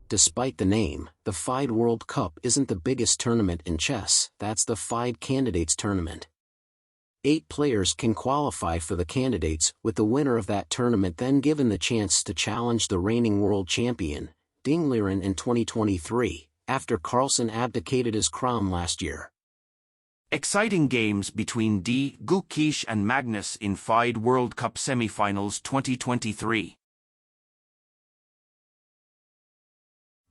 Despite the name, the FIDE World Cup isn't the biggest tournament in chess. That's the FIDE Candidates Tournament. 8 players can qualify for the candidates, with the winner of that tournament then given the chance to challenge the reigning world champion, Ding Liren, in 2023, after CARLSEN abdicated his crown last year. Exciting games between GUKESH and Magnus in FIDE World Cup semifinals 2023.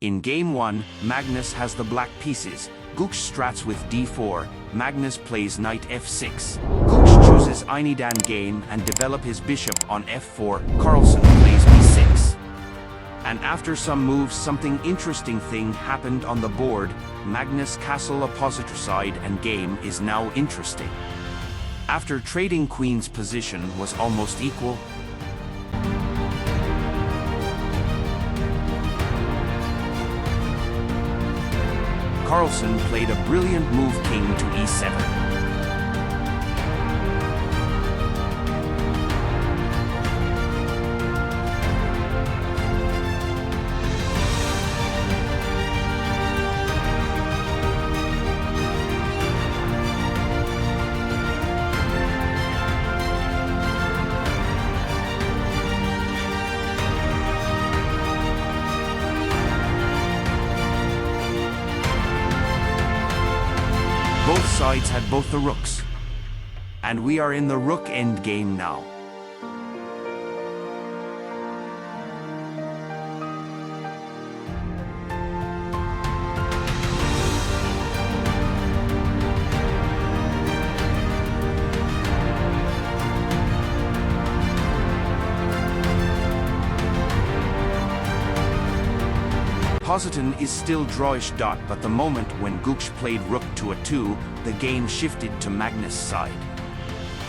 In Game 1, Magnus has the black pieces. GUKESH strats with d4, Magnus plays knight f6. GUKESH chooses Einidan game and develop his bishop on f4, CARLSEN plays b6. And after some moves, something interesting thing happened on the board. Magnus castle oppositor side and game is now interesting. After trading queen's position was almost equal, CARLSEN played a brilliant move, king to e7. Both sides had both the rooks. And we are in the rook endgame now. Position is still drawish. But the moment when GUKESH played rook to a2, the game shifted to Magnus' side.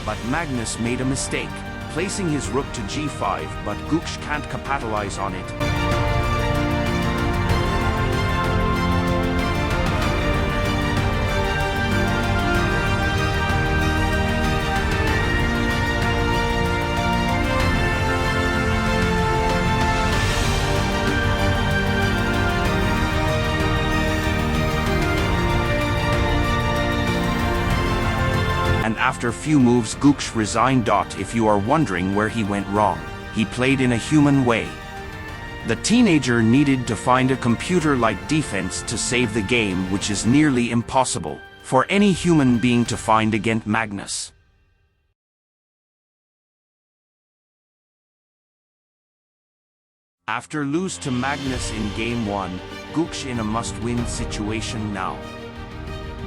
But Magnus made a mistake, placing his rook to g5, but GUKESH can't capitalize on it. And after few moves, GUKESH resigned. If you are wondering where he went wrong, he played in a human way. The teenager needed to find a computer-like defense to save the game, which is nearly impossible for any human being to find against Magnus. After lose to Magnus in Game 1, GUKESH in a must-win situation now.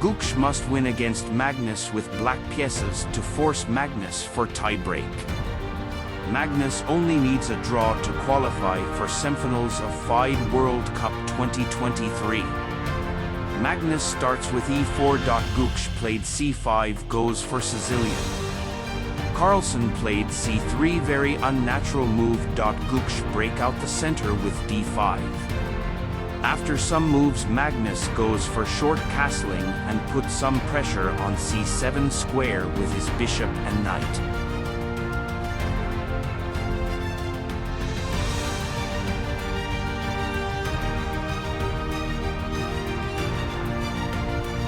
GUKESH must win against Magnus with black pieces to force Magnus for tie-break. Magnus only needs a draw to qualify for semifinals of FIDE World Cup 2023. Magnus starts with e4. GUKESH played c5, goes for Sicilian. CARLSEN played c3, very unnatural move. GUKESH break out the center with d5. After some moves, Magnus goes for short castling and puts some pressure on c7 square with his bishop and knight.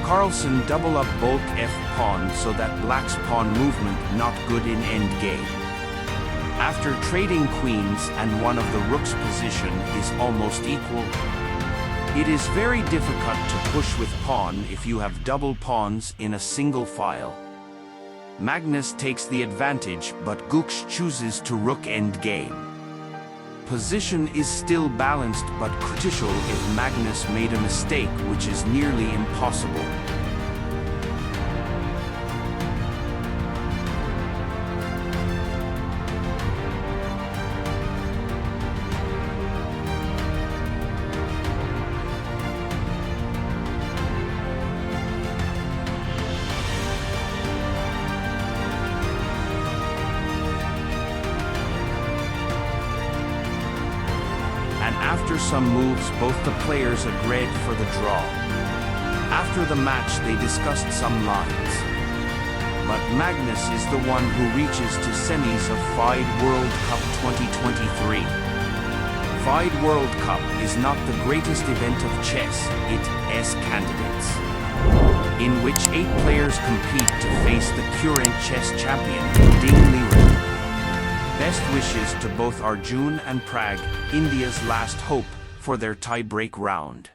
CARLSEN double up bulk f-pawn so that black's pawn movement not good in endgame. After trading queens and one of the rook's position is almost equal, it is very difficult to push with pawn if you have double pawns in a single file. Magnus takes the advantage, but GUKESH chooses to rook endgame. Position is still balanced but critical if Magnus made a mistake, which is nearly impossible. And after some moves, both the players agreed for the draw. After the match, they discussed some lines. But Magnus is the one who reaches to semis of FIDE World Cup 2023. FIDE World Cup is not the greatest event of chess, it is candidates, in which 8 players compete to face the current chess champion, Ding Liren. Best wishes to both Arjun and Prag, India's last hope, for their tie-break round.